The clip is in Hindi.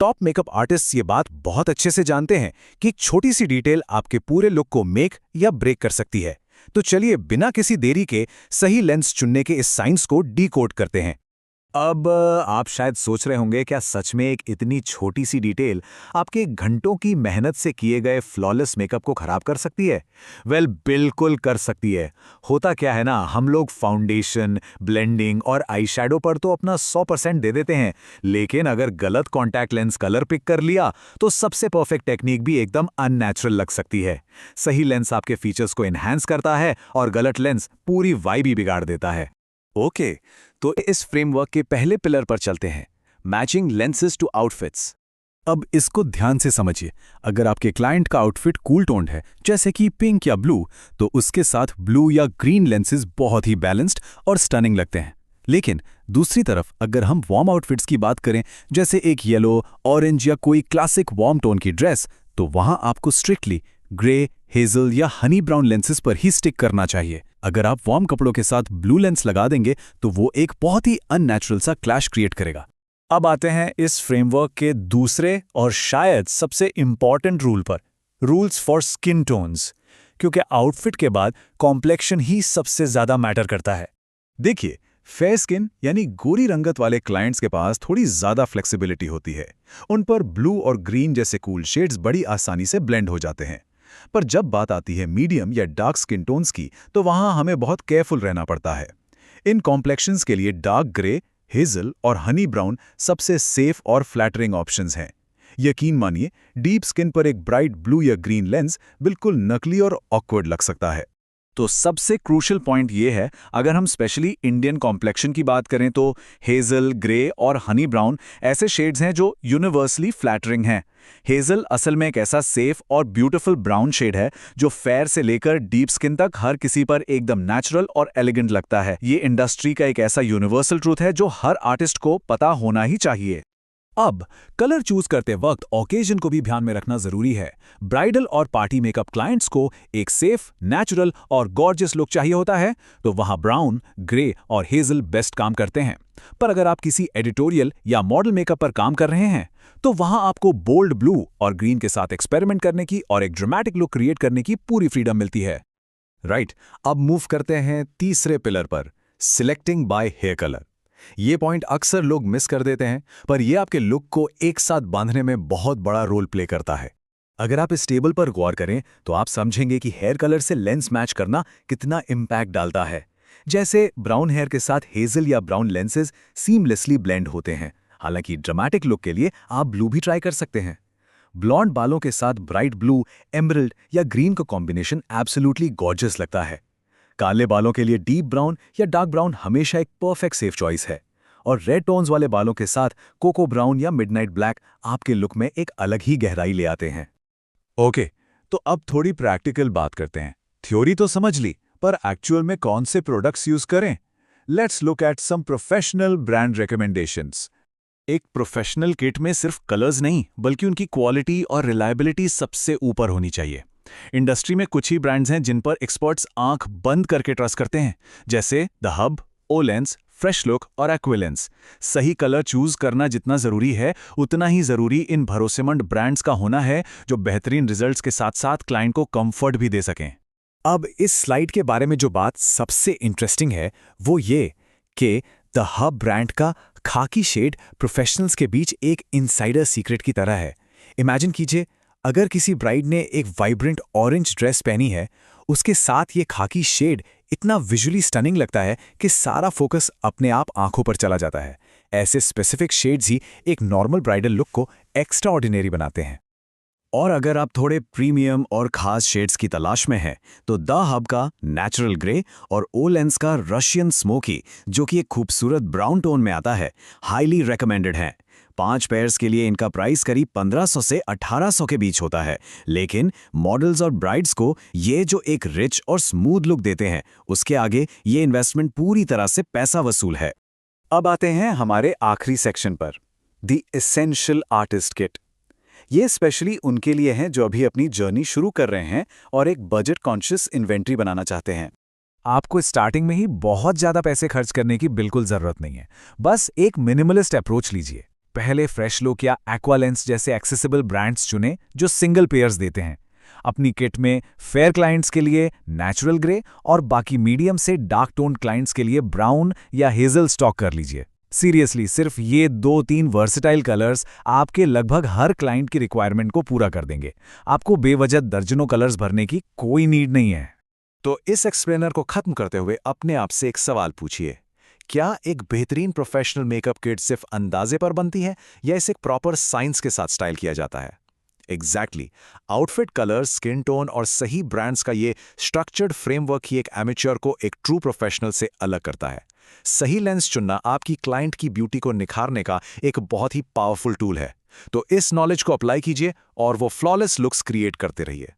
टॉप मेकअप आर्टिस्ट्स ये बात बहुत अच्छे से जानते हैं कि एक छोटी सी डिटेल आपके पूरे लुक को मेक या ब्रेक कर सकती है। तो चलिए बिना किसी देरी के सही लेंस चुनने के इस साइंस को डीकोड करते हैं। अब आप शायद सोच रहे होंगे, क्या सच में एक इतनी छोटी सी डिटेल आपके घंटों की मेहनत से किए गए फ्लॉलेस मेकअप को खराब कर सकती है? वेल, बिल्कुल कर सकती है। होता क्या है ना, हम लोग फाउंडेशन, ब्लेंडिंग और आई शैडो पर तो अपना 100% दे देते हैं, लेकिन अगर गलत कॉन्टैक्ट लेंस कलर पिक कर लिया तो सबसे परफेक्ट टेक्निक भी एकदम अननेचुरल लग सकती है। सही लेंस आपके फीचर्स को एनहांस करता है और गलत लेंस पूरी वाइब ही बिगाड़ देता है। ओके, तो इस फ्रेमवर्क के पहले पिलर पर चलते हैं, मैचिंग लेंसेज टू आउटफिट्स। अब इसको ध्यान से समझिए। अगर आपके क्लाइंट का आउटफिट कूल टोन्ड है, जैसे कि पिंक या ब्लू, तो उसके साथ ब्लू या ग्रीन लेंसेज बहुत ही बैलेंस्ड और स्टनिंग लगते हैं। लेकिन दूसरी तरफ अगर हम वार्म आउटफिट्स की बात करें, जैसे एक येलो, ऑरेंज या कोई क्लासिक वार्म टोन की ड्रेस, तो वहां आपको स्ट्रिक्टली ग्रे, हेजल या हनी ब्राउन लेंसेज पर ही स्टिक करना चाहिए। अगर आप वार्म कपड़ों के साथ ब्लू लेंस लगा देंगे तो वो एक बहुत ही अननेचुरल सा क्लैश क्रिएट करेगा। अब आते हैं इस फ्रेमवर्क के दूसरे और शायद सबसे इंपॉर्टेंट रूल पर, रूल्स फॉर स्किन टोन्स, क्योंकि आउटफिट के बाद कॉम्प्लेक्शन ही सबसे ज्यादा मैटर करता है। देखिए, फेयर स्किन यानी गोरी रंगत वाले क्लाइंट्स के पास थोड़ी ज्यादा फ्लेक्सिबिलिटी होती है। उन पर ब्लू और ग्रीन जैसे कूल शेड्स बड़ी आसानी से ब्लेंड हो जाते हैं। पर जब बात आती है मीडियम या डार्क स्किन टोन्स की, तो वहां हमें बहुत केयरफुल रहना पड़ता है। इन कॉम्प्लेक्शंस के लिए डार्क ग्रे, हेजल और हनी ब्राउन सबसे सेफ और फ्लैटरिंग ऑप्शंस हैं। यकीन मानिए, डीप स्किन पर एक ब्राइट ब्लू या ग्रीन लेंस बिल्कुल नकली और ऑकवर्ड लग सकता है। तो सबसे क्रूशियल पॉइंट ये है, अगर हम स्पेशली इंडियन कॉम्प्लेक्शन की बात करें, तो हेजल, ग्रे और हनी ब्राउन ऐसे शेड्स हैं जो यूनिवर्सली फ्लैटरिंग हैं। हेजल असल में एक ऐसा सेफ और ब्यूटीफुल ब्राउन शेड है जो फेयर से लेकर डीप स्किन तक हर किसी पर एकदम नेचुरल और एलिगेंट लगता है। ये इंडस्ट्री का एक ऐसा यूनिवर्सल ट्रूथ है जो हर आर्टिस्ट को पता होना ही चाहिए। अब कलर चूज करते वक्त ओकेजन को भी ध्यान में रखना जरूरी है। ब्राइडल और पार्टी मेकअप क्लाइंट्स को एक सेफ, नेचुरल और गॉर्जियस लुक चाहिए होता है, तो वहां ब्राउन, ग्रे और हेजल बेस्ट काम करते हैं। पर अगर आप किसी एडिटोरियल या मॉडल मेकअप पर काम कर रहे हैं, तो वहां आपको बोल्ड ब्लू और ग्रीन के साथ एक्सपेरिमेंट करने की और एक ड्रामेटिक लुक क्रिएट करने की पूरी फ्रीडम मिलती है। राइट, अब मूव करते हैं तीसरे पिलर पर, सिलेक्टिंग बाय हेयर कलर। ये पॉइंट अक्सर लोग मिस कर देते हैं, पर यह आपके लुक को एक साथ बांधने में बहुत बड़ा रोल प्ले करता है। अगर आप इस टेबल पर गौर करें तो आप समझेंगे कि हेयर कलर से लेंस मैच करना कितना इम्पैक्ट डालता है। जैसे ब्राउन हेयर के साथ हेजल या ब्राउन लेंसेज सीमलेसली ब्लेंड होते हैं। हालांकि ड्रामेटिक लुक के लिए आप ब्लू भी ट्राई कर सकते हैं। ब्लॉन्ड बालों के साथ ब्राइट ब्लू, एमरल्ड या ग्रीन का कॉम्बिनेशन एब्सोल्युटली गॉर्जियस लगता है। काले बालों के लिए डीप ब्राउन या डार्क ब्राउन हमेशा एक परफेक्ट सेफ चॉइस है। और रेड टोन्स वाले बालों के साथ कोको ब्राउन या मिडनाइट ब्लैक आपके लुक में एक अलग ही गहराई ले आते हैं। ओके, तो अब थोड़ी प्रैक्टिकल बात करते हैं। थ्योरी तो समझ ली, पर एक्चुअल में कौन से प्रोडक्ट्स यूज करें? Let's look at some professional brand recommendations. एक प्रोफेशनल किट में सिर्फ कलर्स नहीं, बल्कि उनकी क्वालिटी और रिलायबिलिटी सबसे ऊपर होनी चाहिए। इंडस्ट्री में कुछ ही ब्रांड्स हैं जिन पर एक्सपर्ट्स आंख बंद करके ट्रस्ट करते हैं, जैसे द हब, ओलेंस, फ्रेश लुक और एक्विलेंस। सही कलर चूज करना जितना जरूरी है, उतना ही जरूरी इन भरोसेमंद ब्रांड्स का होना है जो बेहतरीन रिजल्ट्स के साथ साथ क्लाइंट को कंफर्ट भी दे सकें। अब इस स्लाइड के बारे में जो बात सबसे इंटरेस्टिंग है वो ये कि द हब ब्रांड का खाकी शेड प्रोफेशनल्स के बीच एक इनसाइडर सीक्रेट की तरह है। इमेजिन कीजिए, अगर किसी ब्राइड ने एक वाइब्रेंट ऑरेंज ड्रेस पहनी है, उसके साथ ये खाकी शेड इतना विजुअली स्टनिंग लगता है कि सारा फोकस अपने आप आंखों पर चला जाता है। ऐसे स्पेसिफिक शेड्स ही एक नॉर्मल ब्राइडल लुक को एक्स्ट्रा ऑर्डिनरी बनाते हैं। और अगर आप थोड़े प्रीमियम और खास शेड्स की तलाश में हैं, तो द हब का नेचुरल ग्रे और ओलेंस का रशियन स्मोकी, जो कि एक खूबसूरत ब्राउन टोन में आता है, हाईली रेकमेंडेड है। 5 पेयर्स के लिए इनका प्राइस करीब 1500 से 1800 के बीच होता है, लेकिन मॉडल्स और ब्राइड्स को ये जो एक रिच और स्मूथ लुक देते हैं, उसके आगे ये इन्वेस्टमेंट पूरी तरह से पैसा वसूल है। अब आते हैं हमारे आखिरी सेक्शन पर, द एसेंशियल आर्टिस्ट किट। ये स्पेशली उनके लिए हैं जो अभी अपनी जर्नी शुरू कर रहे हैं और एक बजट कॉन्शियस इन्वेंट्री बनाना चाहते हैं। आपको स्टार्टिंग में ही बहुत ज्यादा पैसे खर्च करने की बिल्कुल जरूरत नहीं है। बस एक मिनिमलिस्ट अप्रोच लीजिए। पहले फ्रेश लुक या एक्वालेंस जैसे एक्सेसिबल ब्रांड्स चुनें जो सिंगल पेयर्स देते हैं। अपनी किट में फेयर क्लाइंट्स के लिए नेचुरल ग्रे और बाकी मीडियम से डार्क टोन क्लाइंट्स के लिए ब्राउन या हेजल स्टॉक कर लीजिए। सीरियसली सिर्फ ये 2-3 वर्सेटाइल कलर्स आपके लगभग हर क्लाइंट की रिक्वायरमेंट को पूरा कर देंगे। आपको बेवजह दर्जनों कलर्स भरने की कोई नीड नहीं है। तो इस एक्सप्लेनर को खत्म करते हुए अपने आप से एक सवाल पूछिए, क्या एक बेहतरीन प्रोफेशनल मेकअप किट सिर्फ अंदाजे पर बनती है या इसे एक प्रॉपर साइंस के साथ स्टाइल किया जाता है? Exactly outfit colour, skin tone और सही ब्रांड्स का ये स्ट्रक्चर्ड फ्रेमवर्क ही एक एमेच्योर को एक ट्रू प्रोफेशनल से अलग करता है। सही लेंस चुनना आपकी क्लाइंट की ब्यूटी को निखारने का एक बहुत ही पावरफुल टूल है। तो इस नॉलेज को अप्लाई कीजिए और वो फ्लॉलेस लुक्स क्रिएट करते रहिए।